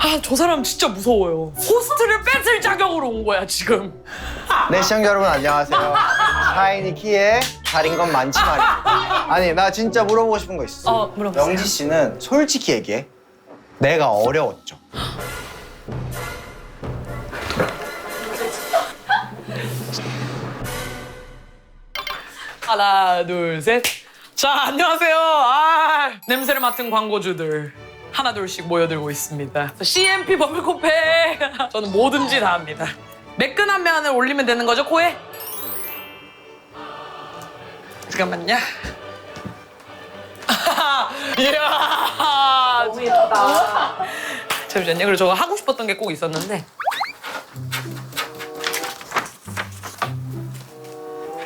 아, 저 사람 진짜 무서워요. 호스트를 뺏을 자격으로 온 거야, 지금. 네, 시청자 여러분 안녕하세요. 샤이니 키의 다른 건 많지 말입니다. 아니, 나 진짜 물어보고 싶은 거 있어. 물어보세요. 영지 씨는 솔직히 얘기해. 내가 어려웠죠. 하나, 둘, 셋. 자, 안녕하세요. 냄새를 맡은 광고주들. 하나, 둘씩 모여들고 있습니다. CMP 버블코페. 저는 뭐든지 다 합니다. 매끈한 면을 올리면 되는 거죠, 코에? 잠깐만요. 이야. 너무 예쁘다. 잠시만요. 그리고 저거 하고 싶었던 게 꼭 있었는데.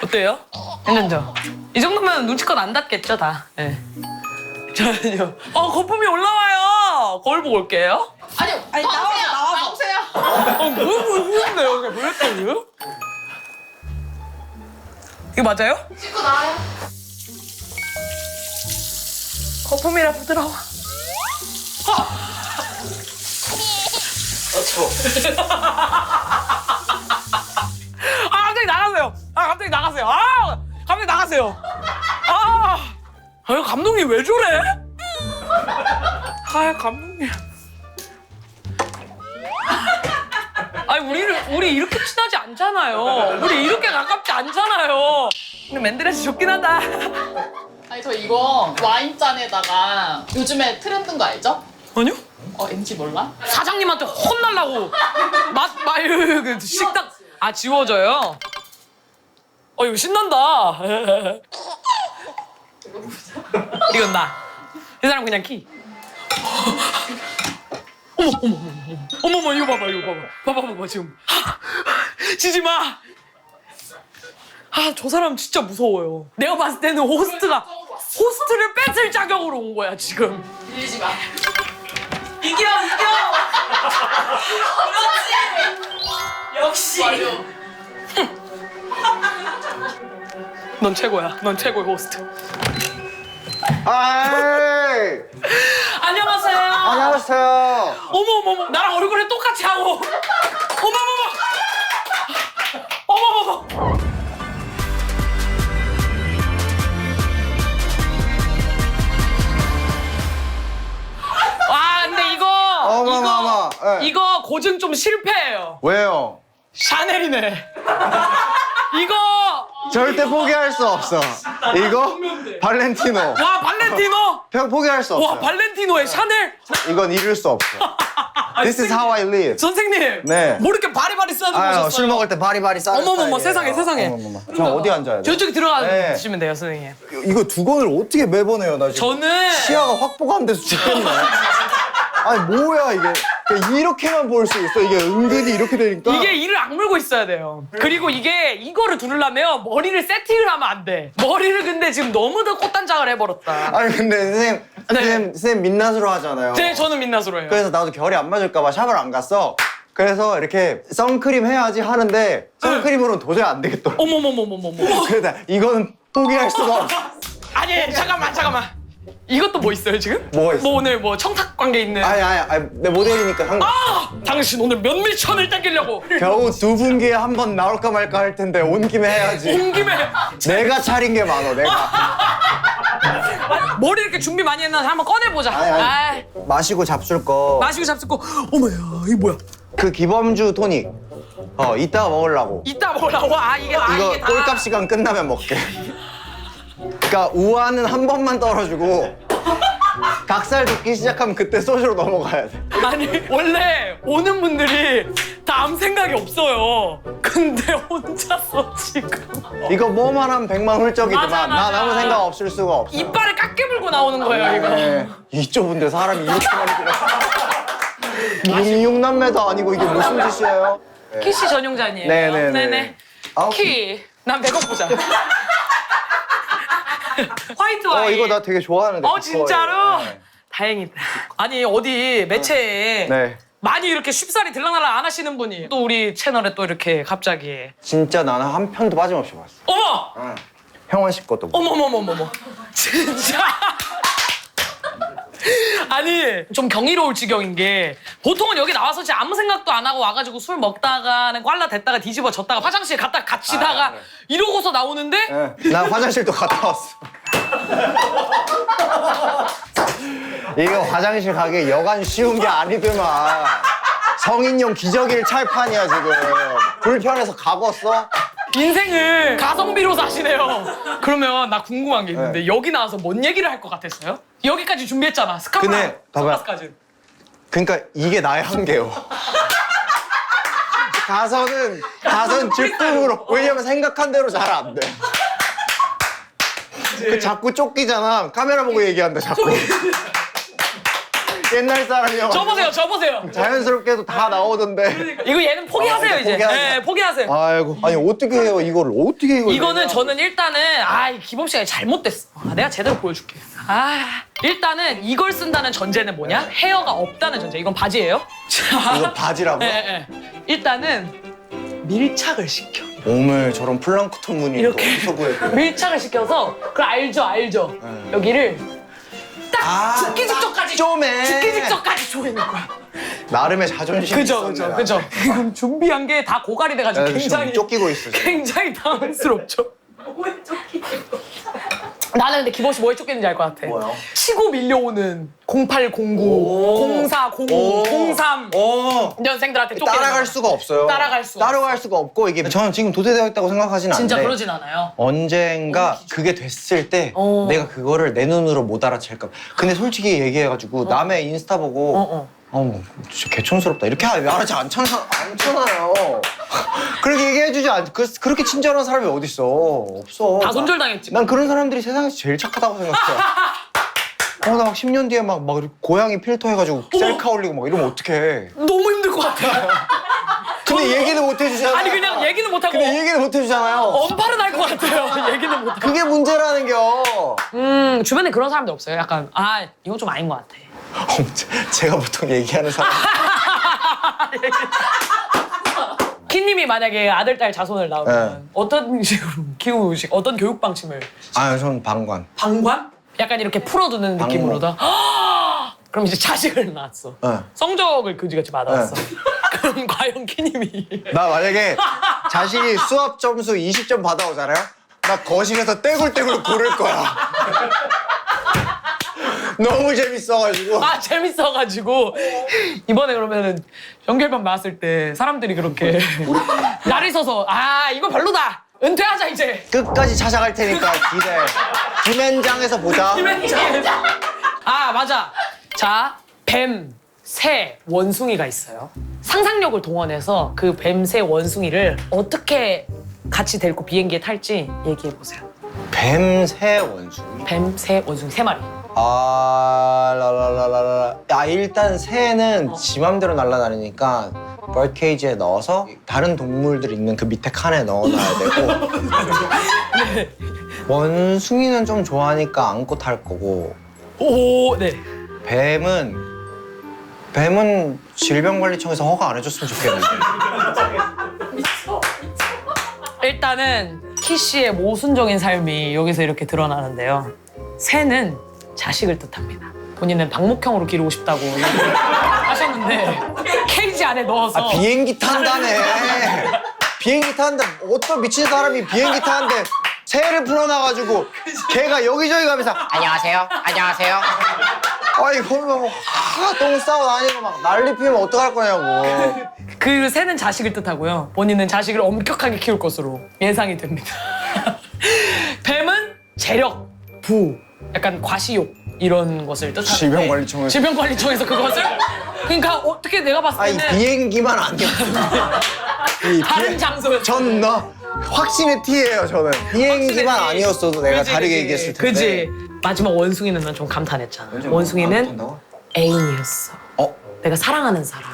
어때요? 괜찮죠? 이 정도면 눈치껏 안 닿겠죠, 다. 예. 잠시만요. 거품이 올라와요. 거울 보고 올게요. 아니 나오세요. 뭐 했는데요? 그게 뭐였다고요? 이거 맞아요? 찍고 나와요. 거품이라 부드러워. 갑자기 나가세요. 갑자기 나가세요. 갑자기 나가세요. 감독님 왜 저래? 감독님. 아니 우리 이렇게 친하지 않잖아요. 우리 이렇게 가깝지 않잖아요. 근데 맨드레스 좋긴 하다. 아니 저 이거 와인잔에다가 요즘에 트렌드인 거 알죠? 아니요? MG 몰라? 사장님한테 혼날라고 식당 지워져요? 이거 신난다. 이건 나. 이 사람 그냥 키. 어머 이거 봐봐 지금. 지지 마. 저 사람 진짜 무서워요. 내가 봤을 때는 호스트를 뺏을 자격으로 온 거야 지금. 밀리지 마. 이겨. 그렇지. 역시. 넌 최고야. 넌 최고의 호스트. 아이, 안녕하세요. 안녕하세요. 어머. 나랑 얼굴을 똑같이 하고. 어머. 근데 어머머머. 예. 이거 고증 좀 실패해요. 왜요? 샤넬이네. 이거 절대 포기할 수 없어. 이거 발렌티노. 와 발렌티노. 포기할 수 없어. 와 발렌티노의 샤넬. 이건 잃을 수 없어. This is how I live. 선생님. 네. 뭐 이렇게 바리바리 싸는 거셨어요? 술 먹을 때 바리바리 싸는 어머머머, 스타일이에요. 세상에. 어머머머. 저 어디 앉아야 돼? 저쪽에 들어가 주시면 네. 돼요, 선생님. 이거 두 권을 어떻게 매번 해요? 나 지금 저는 시야가 확보가 안 돼서 죽겠네. 아니 뭐야 이게. 그러니까 이렇게만 볼 수 있어. 이게 은근히 이렇게 되니까. 이게 이를 악물고 있어야 돼요. 그리고 이거를 두르려면 머리를 세팅을 하면 안 돼. 머리를 근데 지금 너무도 꽃단장을 해버렸다. 아니 근데 선생님 민낯으로 하잖아요. 네, 저는 민낯으로 해요. 그래서 나도 결이 안 맞을까 봐 샵을 안 갔어. 그래서 이렇게 선크림 해야지 하는데 선크림으로는 도저히 안 되겠더라고. 어머머머머머머. 그래서 이거는 포기할 수가 없어. 아니, 잠깐만. 이것도 뭐 있어요, 지금? 뭐가 있어? 뭐 오늘 뭐 청탁 관계 있는. 아니 내 모델이니까 상관. 당신 오늘 몇 밀천을 땡기려고. 겨우 두 분기에 한 번 나올까 말까 할 텐데 온 김에 해야지. 온 김에 내가 차린 게 많아 내가. 머리 이렇게 준비 많이 했나 한번 꺼내보자. 아니. 마시고 잡술 거. 마시고 잡수고. 어머야, 이게 뭐야? 그 기범주 토닉. 이따가 먹으려고. 이따 먹으라고. 이게 이거 다. 꼴값 시간 끝나면 먹게. 그러니까 우아는 한 번만 떨어주고 닭살 돋기 시작하면 그때 소주로 넘어가야 돼. 아니 원래 오는 분들이 다 아무 생각이 없어요. 근데 혼자서 지금 이거 뭐만 하면 100만 훌쩍이지만 맞아. 난 아무 생각 없을 수가 없어. 이빨을 깎게 물고 나오는 거예요 이거. 네. 이 좁은데 사람이 이렇게 많이 들어. 육남매도 아니고 이게 무슨 짓이에요? 키씨 전용잔이에요. 네네네. 키. 난 100억 보자. 화이트 와인. 이거 나 되게 좋아하는데. 진짜로? 네. 다행이다. 아니 어디 매체에 네. 많이 이렇게 쉽사리 들락날락 안 하시는 분이 또 우리 채널에 또 이렇게 갑자기. 진짜 나는 한 편도 빠짐없이 봤어. 어머! 형원 씨 것도. 어머머머머머. 진짜. 아니 좀 경이로울 지경인 게 보통은 여기 나와서 진짜 아무 생각도 안 하고 와가지고 술 먹다가는 꽐라 댔다가 뒤집어졌다가 화장실 갔다 갇히다가 그래. 이러고서 나오는데 예. 나 화장실도 갔다 왔어. 이게 화장실 가기 여간 쉬운 게 아니더만. 성인용 기저귀를 찰 판이야 지금. 불편해서 가봤어? 인생을 가성비로 사시네요. 그러면 나 궁금한 게 있는데 네. 여기 나와서 뭔 얘기를 할 것 같았어요? 여기까지 준비했잖아. 스카프. 근데 봐봐. 스카프까지. 그러니까 이게 나의 한계요. 가서는 즉흥으로. 왜냐면 생각한 대로 잘 안 돼. 그 자꾸 쫓기잖아. 카메라 보고 얘기한다 자꾸. 옛날 사람이야. 저보세요. 자연스럽게도 다 나오던데. 이거 얘는 포기하세요 이제. 포기하자. 네, 포기하세요. 아이고. 아니 어떻게 해요 이거를. 어떻게 이걸. 이거는 저는 일단은 이 기범 씨가 잘못됐어. 내가 제대로 보여줄게. 일단은 이걸 쓴다는 전제는 뭐냐? 헤어가 없다는 전제. 이건 바지예요. 자, 이거 바지라고? 네. 일단은 밀착을 시켜. 몸을 저런 플랑크톤 무늬 이렇게. 어디서 구해? 밀착을 시켜서 그걸 알죠. 네. 여기를 딱 죽기 직전까지 쪼매. 죽기 직전까지 조이는 거야. 나름의 자존심. 그죠. 지금 준비한 게 다 고갈이 돼가지고 굉장히 쫓기고 있어. 지금. 굉장히 당황스럽죠. 나는 근데 기범 씨 뭐에 쫓기는지 알 것 같아. 뭐요? 치고 밀려오는 0809, 0405, 03 년생들한테 쫓기는 따라갈 거야. 수가 없어요. 따라갈 수가 없고 이게 저는 지금 도태되어 있다고 생각하진 않는데 진짜 그러진 않아요. 언젠가 그게 됐을 때 내가 그거를 내 눈으로 못 알아챌까 봐. 근데 솔직히 얘기해가지고 남의 인스타 보고 뭐 진짜 개촌스럽다 이렇게 말하지 않잖아요. 그렇게 얘기해주지 그렇게 친절한 사람이 어딨어. 없어. 다 손절당했지. 난 그런 사람들이 세상에서 제일 착하다고 생각해. 나 막 10년 뒤에 막 이렇게 고양이 필터 해가지고 셀카 올리고 막 이러면 어떡해. 너무 힘들 것 같아. 근데 얘기는 못 해주잖아요. 아니 그냥 얘기는 못하고 근데 얘기는 못 해주잖아요. 언팔은 할 것 같아요. 얘기는 못하고. 그게 문제라는 겨. 주변에 그런 사람들 없어요. 약간 이건 좀 아닌 것 같아. 제가 보통 얘기하는 사람. 키님이 만약에 아들, 딸 자손을 낳으면 네. 어떤 식으로 키우시, 어떤 교육 방침을? 아, 저는 방관. 방관? 약간 이렇게 풀어두는 방관. 느낌으로다. 그럼 이제 자식을 낳았어. 네. 성적을 그지같이 받아왔어. 그럼 과연 키님이 나 만약에 자식이 수학 점수 20점 받아오잖아요? 나 거실에서 떼굴떼굴 고를 거야. 너무 재밌어가지고. 재밌어가지고 이번에 그러면은 연결반 나왔을 때 사람들이 그렇게 날이 서서 이거 별로다 은퇴하자 이제 끝까지 찾아갈 테니까 기대. 김현장에서 보자. 맞아. 자, 뱀, 새, 원숭이가 있어요. 상상력을 동원해서 그 뱀, 새, 원숭이를 어떻게 같이 데리고 비행기에 탈지 얘기해보세요. 뱀, 새, 원숭이. 뱀, 새, 원숭이 세 마리. 일단 새는 지 맘대로 날아다니니까 벌케이지에 넣어서 다른 동물들 있는 그 밑에 칸에 넣어놔야 되고 원숭이는 좀 좋아하니까 안고 탈 거고 네. 뱀은 질병관리청에서 허가 안 해줬으면 좋겠는데. 일단은 키 씨의 모순적인 삶이 여기서 이렇게 드러나는데요. 새는 자식을 뜻합니다. 본인은 방목형으로 기르고 싶다고 하셨는데 케이지 안에 넣어서 비행기 탄다네. 비행기 타는데 어떤 미친 사람이 비행기 타는데 새를 풀어놔가지고 걔가 여기저기 가면서 안녕하세요. 이거는 뭐 똥 싸고 다니고 막 난리 피우면 어떡할 거냐고. 그 새는 자식을 뜻하고요. 본인은 자식을 엄격하게 키울 것으로 예상이 됩니다. 뱀은 재력, 부, 약간 과시욕 이런 것을 뜻하는데 질병관리청에서. 질병관리청에서 그것을 그러니까 어떻게 내가 봤을 때는 비행기만 아니었어. 다른 장소에서 전 확신의 T예요 저는. 비행기만 확신의 T. 아니었어도 내가 그지, 다르게 그지. 얘기했을 텐데. 그지. 마지막 원숭이는 난 좀 감탄했잖아. 원숭이는 애인이었어. 내가 사랑하는 사람.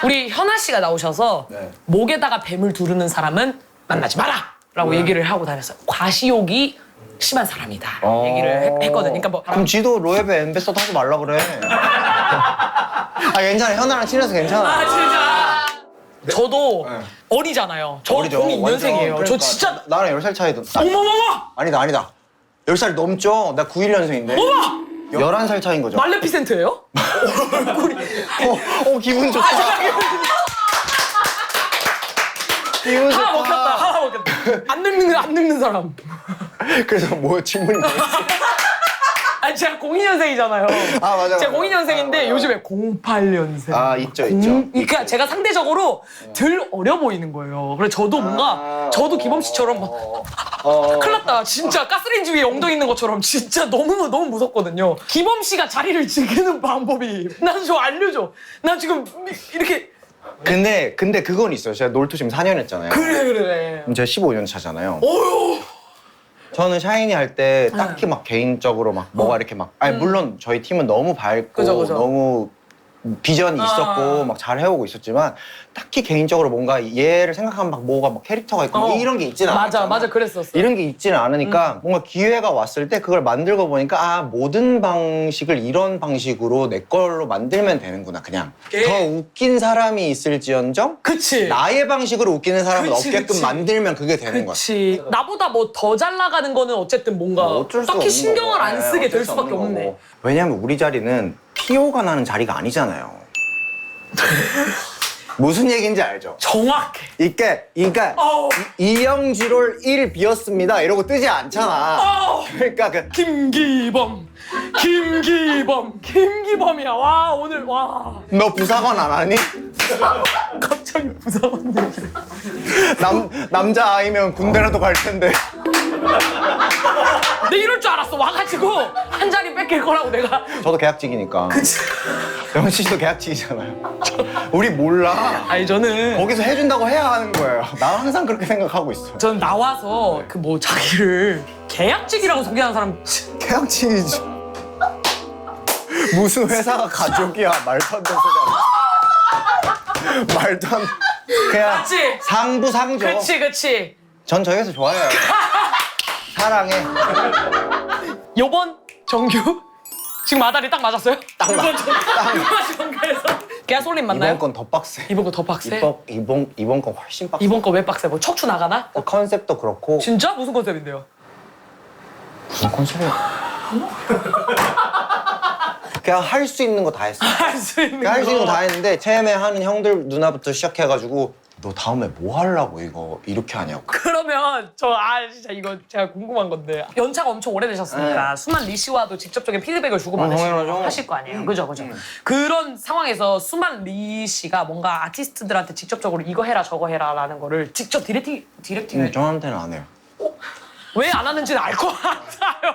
우리 현아 씨가 나오셔서 네. 목에다가 뱀을 두르는 사람은 만나지 마라! 라고 얘기를 하고 다녔어요. 과시욕이 심한 사람이다. 얘기를 했거든. 그러니까 뭐 그럼 지도 로에베 엠베서더 하지 말라 그래. 괜찮아. 현아랑 친해서 괜찮아. 진짜. 저도 네. 어리잖아요. 저 어리죠. 02년생이에요. 저 완전. 진짜 나랑 10살 차이도. 어머머머! 아니다. 10살 넘죠? 나 91년생인데. 어머! 11살 차인 거죠. 말레피센트예요? 얼굴이. 기분 좋다. 기분 하나 좋다. 먹혔다. 하나 먹혔다. 안 늙는 사람. 그래서 뭐 질문이 뭐였지? 아니 제가 02년생이잖아요. 아, 맞아. 제가 02년생인데 요즘에 08년생. 아, 있죠, 있죠. 그러니까 제가 상대적으로 덜 어려 보이는 거예요. 그래서 저도 뭔가 저도 기범 씨처럼 막 큰일 났다. 진짜 가스레인지 위에 엉덩이 있는 것처럼 진짜 너무 무섭거든요. 기범 씨가 자리를 지키는 방법이 난 좀 알려줘. 난 지금 이렇게 근데 그건 있어요. 제가 놀토 지금 4년 했잖아요. 그래. 그럼 제가 15년 차잖아요. 어휴. 저는 샤이니 할 때 딱히 막 개인적으로 막 뭐가 이렇게 막 아니 물론 저희 팀은 너무 밝고 그죠. 너무 비전이 있었고 막 잘 해오고 있었지만 딱히 개인적으로 뭔가 얘를 생각하면 막 뭐가 막 캐릭터가 있고 뭐 이런 게 있지는 않았잖아. 맞아 그랬었어. 이런 게 있지는 않으니까 뭔가 기회가 왔을 때 그걸 만들고 보니까 아 모든 방식을 이런 방식으로 내 걸로 만들면 되는구나 그냥. 더 웃긴 사람이 있을지언정 그치. 나의 방식으로 웃기는 사람을 그치, 없게끔 그치. 만들면 그게 되는 거야. 그치. 나보다 뭐 더 잘 나가는 거는 어쨌든 뭔가 어쩔 수 딱히 없는 신경을 거고. 안 네, 쓰게 어쩔 될 수 수밖에 없는 없네. 거고. 왜냐면 우리 자리는 PO가 나는 자리가 아니잖아요. 무슨 얘기인지 알죠? 정확해. 그러니까 어우. 이영지롤 1 비었습니다 이러고 뜨지 않잖아. 어우. 그러니까 김기범이야. 와 오늘 와 너 부사관 안 하니? 갑자기 부사관 얘기. 남자 아이면 군대라도 갈 텐데. 내 이럴 줄 알았어. 와가지고 한 자리 뺏길 거라고 내가. 저도 계약직이니까. 영은 씨도 계약직이잖아요. 우리 몰라. 아니 저는 거기서 해준다고 해야 하는 거예요. 난 항상 그렇게 생각하고 있어. 전 나와서 그 뭐 자기를 계약직이라고 소개하는 사람 계약직이지. 무슨 회사가 가족이야. 말도 안 되는 소리. 말도 안 그냥 맞지? 상부상조. 그치 전 저희 회사 좋아해요. 사랑해. 요번 정규 지금 아다리 딱 맞았어요? 딱 맞- 이번 정규에서 개솔림 맞나요? 이번 건 더 빡세. 이번 거 더 빡세? 이번 건 훨씬 빡세. 이번 거 왜 빡세? 뭐 척추 나가나? 컨셉도 그렇고. 진짜? 무슨 컨셉인데요? 무슨 컨셉이야? 그냥 할 수 있는 거 다 했어. 할 수 있는 할 수 있는 거 다 했는데 체험회 하는 형들 누나부터 시작해가지고 너 다음에 뭐 하려고 이거 이렇게 하냐고. 그러면 진짜 이거 제가 궁금한 건데 연차가 엄청 오래되셨으니까 수만 리 씨와도 직접적인 피드백을 당연하죠. 하실 거 아니에요. 그죠. 그런 상황에서 수만 리 씨가 뭔가 아티스트들한테 직접적으로 이거 해라 저거 해라라는 거를 직접 디렉팅을 저한테는 안 해요. 왜 안 하는지는 알 것 같아요.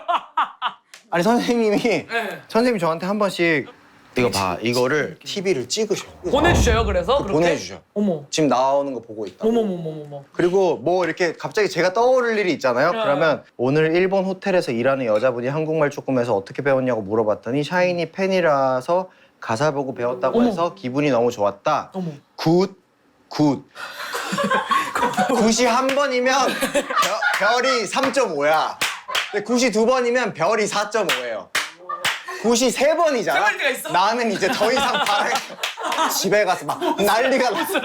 아니 선생님이 네. 선생님이 저한테 한 번씩 이거 봐 이거를 TV를 찍으셔. 보내주셔요. 그래서 그렇게? 보내주셔. 어머. 지금 나오는 거 보고 있다. 어머. 그리고 뭐 이렇게 갑자기 제가 떠오를 일이 있잖아요. 네. 그러면 오늘 일본 호텔에서 일하는 여자분이 한국말 조금 해서 어떻게 배웠냐고 물어봤더니 샤이니 팬이라서 가사 보고 배웠다고 어머. 해서 기분이 너무 좋았다. 어머. 굿. 굿이 한 번이면 별이 3.5야. 근데 굿이 두 번이면 별이 4.5예요. 굿이 세 번이잖아. 세 번일 때가 있어? 나는 이제 더 이상 바랄 집에 가서 막 난리가 났어.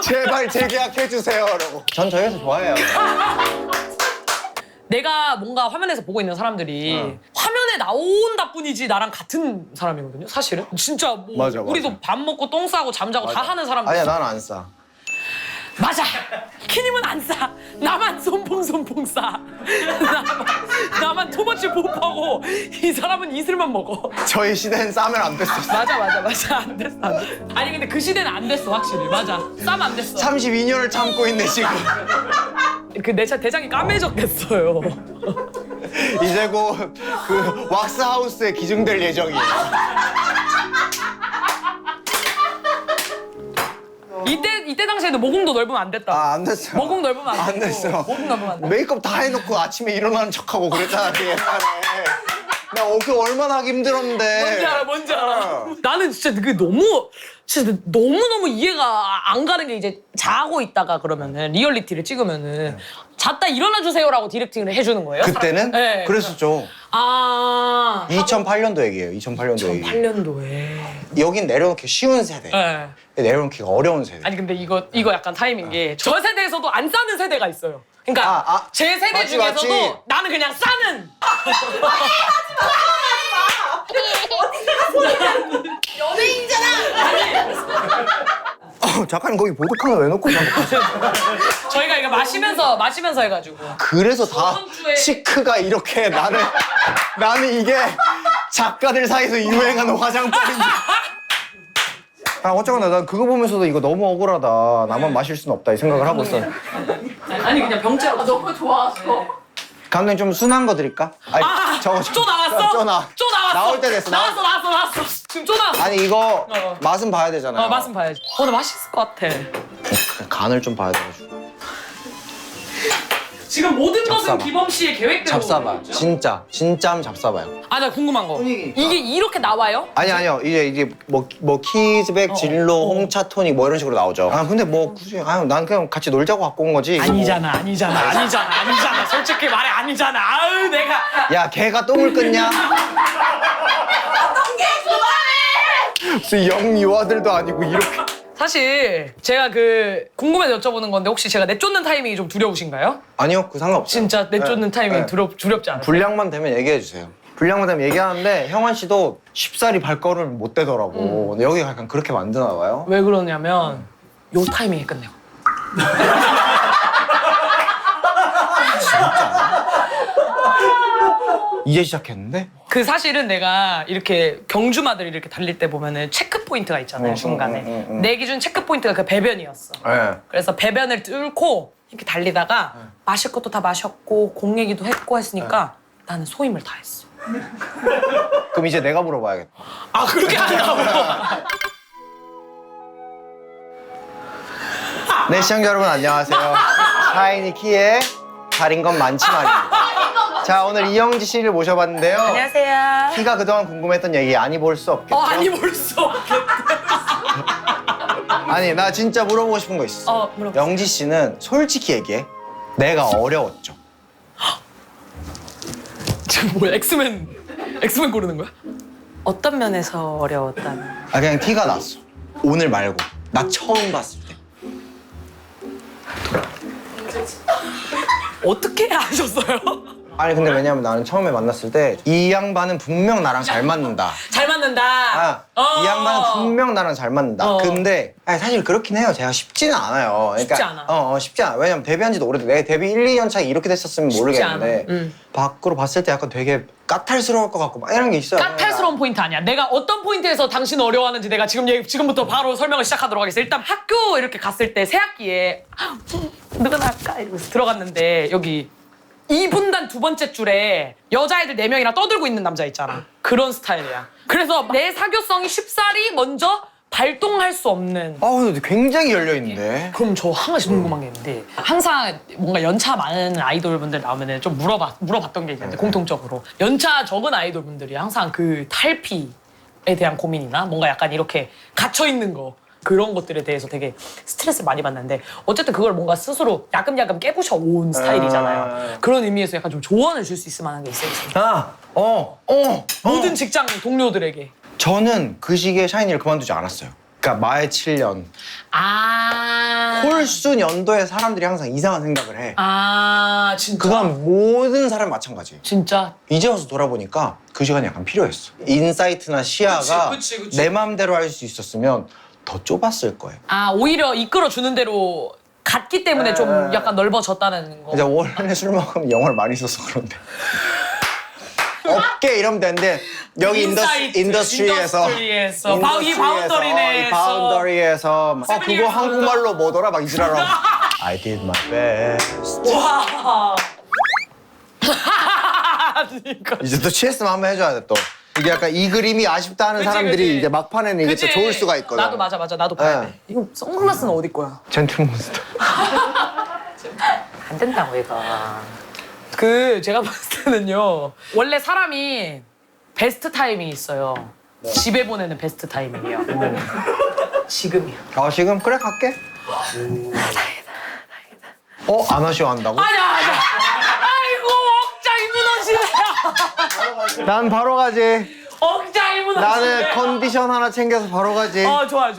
제발 재계약해 주세요. 이러고. 전 저희 회사 좋아해요. 내가 뭔가 화면에서 보고 있는 사람들이 화면에 나온다 뿐이지 나랑 같은 사람이거든요. 사실은 진짜 뭐 맞아. 우리도 밥 먹고 똥 싸고 잠자고 다 하는 사람들. 아니야, 난 안 싸. 맞아. 키님은 안 싸. 나만 손봉 싸. 나만 투머치 못하고 이 사람은 이슬만 먹어. 저희 시대는 싸면 안 됐었어. 맞아. 안 됐어. 아니 근데 그 시대는 안 됐어 확실히. 맞아. 싸면 안 됐어. 32년을 참고 있네 지금. 그 내 차 대장이 까매졌겠어요. 이제 곧 그 왁스 하우스에 기증될 예정이에요. 이때 당시에도 모공도 넓으면 안 됐다. 아, 안 됐어. 모공 넓으면 안 안 됐고. 됐어. 모공 넓으면 안 돼. 메이크업 다 해놓고 아침에 일어나는 척하고 그랬잖아 그 옛날에. 나 그 얼마나 하기 힘들었는데. 뭔지 알아. 나는 진짜 그게 너무 이해가 안 가는 게 이제 자고 있다가 그러면은 리얼리티를 찍으면은 잤다 일어나 주세요라고 디렉팅을 해주는 거예요. 그때는 네. 그랬었죠. 2008년도 얘기예요. 2008년도 얘기. 2008년도에. 여긴 내려놓기 쉬운 세대. 네. 내려놓기가 어려운 세대. 아니 근데 이거 약간 타이밍 게 저 세대에서도 안 싸는 세대가 있어요. 그러니까 제 세대 맞지, 중에서도 맞지. 나는 그냥 싸는. 잠깐 거기 보드카는 왜 놓고 잠깐. 저희가 이거 마시면서 해가지고. 그래서 다 저번 주에- 시크가 이렇게 나는 이게 작가들 사이에서 유행하는 화장법인지. 어쩌거나 난 그거 보면서도 이거 너무 억울하다. 나만 마실 수는 없다 이 생각을 하고 있어. 아니 그냥 병째로. 너무 좋아서. 감독님 좀 순한 거 드릴까? 아니, 저거 쪼 나왔어? 쪼 나왔어. 나올 때 됐어. 나왔어. 지금 쪼 나왔어. 아니 이거 맛은 봐야 되잖아요. 맛은 봐야지. 나 맛있을 것 같아. 간을 좀 봐야 돼가지고. 지금 모든 것은 잡사봐. 기범 씨의 계획대로. 잡사봐요. 진짜 한번 잡사봐요. 아, 나 궁금한 거. 분위기니까. 이게 이렇게 나와요? 아니요 이제 뭐 키즈백, 진로, 홍차 토닉 뭐 이런 식으로 나오죠. 근데 뭐 굳이 난 그냥 같이 놀자고 갖고 온 거지. 아니잖아. 솔직히 말해 아니잖아. 아유 내가. 야 걔가 똥을 끊냐? 무슨 영유아들도 아니고 이렇게. 사실 제가 궁금해서 여쭤보는 건데 혹시 제가 내쫓는 타이밍이 좀 두려우신가요? 아니요 그 상관없어요. 진짜 내쫓는 타이밍이 네. 두렵지 않아요? 분량만 되면 얘기해 주세요. 분량만 되면 얘기하는데 형환 씨도 쉽사리 발걸음을 못 대더라고. 근데 여기가 약간 그렇게 만드나 봐요. 왜 그러냐면 요 타이밍에 끝내고. 이제 시작했는데? 사실은 내가 이렇게 경주마들 이렇게 달릴 때 보면은 체크 포인트가 있잖아요, 중간에. 내 기준 체크 포인트가 그 배변이었어. 네. 그래서 배변을 뚫고 이렇게 달리다가 마실 것도 다 마셨고 공 얘기도 했고 했으니까 나는 소임을 다 했어. 그럼 이제 내가 물어봐야겠다. 아, 그렇게 하냐고. 네, 시청자 여러분 안녕하세요. 샤이니 키의 달인 건 많지 말입니다. 자, 오늘 이영지 씨를 모셔봤는데요. 안녕하세요. 키가 그동안 궁금했던 얘기 아니 볼 수 없겠죠? 아니 벌써. 아니, 나 진짜 물어보고 싶은 거 있어. 물어보세요. 영지 씨는 솔직히 얘기해. 내가 어려웠죠. 지금 뭐야? 엑스맨 고르는 거야? 어떤 면에서 어려웠다는? 그냥 티가 났어. 오늘 말고. 나 처음 봤을 때. 어떻게 아셨어요? 아니, 근데 왜냐면 나는 처음에 만났을 때 이 양반은 분명 나랑 잘 맞는다. 잘 맞는다. 이 양반은 분명 나랑 잘 맞는다. 근데 사실 그렇긴 해요. 제가 쉽지는 않아요. 그러니까, 쉽지 않아. 쉽지 않아. 왜냐면 데뷔한 지도 오래돼. 내가 데뷔 1, 2년 차에 이렇게 됐었으면 모르겠는데 않아. 밖으로 봤을 때 약간 되게 까탈스러울 것 같고 막 이런 게 있어요. 까탈스러운 포인트 아니야. 내가 어떤 포인트에서 당신 어려워하는지 내가 지금부터 바로 설명을 시작하도록 하겠습니다. 일단 학교 이렇게 갔을 때 새 학기에 누가 나갈까 이러면서 들어갔는데 여기 2분단 두 번째 줄에 여자애들 4명이랑 떠들고 있는 남자 있잖아. 그런 스타일이야. 그래서 내 사교성이 쉽사리 먼저 발동할 수 없는. 근데 굉장히 열려있는데. 그럼 저 한 가지 궁금한 게 있는데 항상 뭔가 연차 많은 아이돌분들 나오면 좀 물어봤던 게 있는데 공통적으로 연차 적은 아이돌분들이 항상 그 탈피에 대한 고민이나 뭔가 약간 이렇게 갇혀있는 거 그런 것들에 대해서 되게 스트레스를 많이 받는데 어쨌든 그걸 뭔가 스스로 야금야금 깨부셔 온 스타일이잖아요. 그런 의미에서 약간 좀 조언을 줄 수 있을 만한 게 있어요. 모든 직장 동료들에게. 저는 그 시기에 샤이니를 그만두지 않았어요. 그러니까 마의 7년. 홀수 연도에 사람들이 항상 이상한 생각을 해. 진짜? 그건 모든 사람이 마찬가지예요. 진짜? 이제 와서 돌아보니까 그 시간이 약간 필요했어. 인사이트나 시야가 그치. 내 마음대로 할 수 있었으면 더 좁았을 거예요. 오히려 이끌어주는 대로 갔기 때문에 좀 약간 넓어졌다는 거. 이제 원래 술 먹으면 영어를 많이 써서 그런데. 업계 이러면 되는데 여기 인더스트리에서 이 바운더리에서 그거 한국말로 뭐더라 막 이지랄하고 I did my best. 와. 이제 또 취했으면 한번 해줘야 돼 또. 이게 약간 이 그림이 아쉽다 하는 그치, 사람들이 그치. 이제 막판에는 이게 또 그치? 좋을 수가 있거든. 나도 맞아 나도 봐야 네. 돼. 이거 선글라스는 어디 거야? 젠틀몬스터. 안 된다고 이거. 제가 봤을 때는요. 원래 사람이 베스트 타이밍이 있어요. 집에 보내는 베스트 타이밍이요. 지금이야. 지금? 그래 갈게. 안 하시오 한다고? 아니야. 아이고 억장이 무너지네. 난 바로 가지. 억장이 무너지네. 나는 컨디션 하나 챙겨서 바로 가지. 좋아.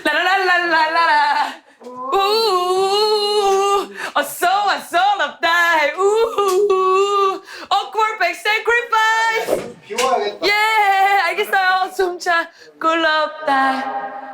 라라라라라라 우 어서 왔어 럽다 우 awkward back sacrifice 비워야겠다. 예 알겠어요 숨차 꿀럽다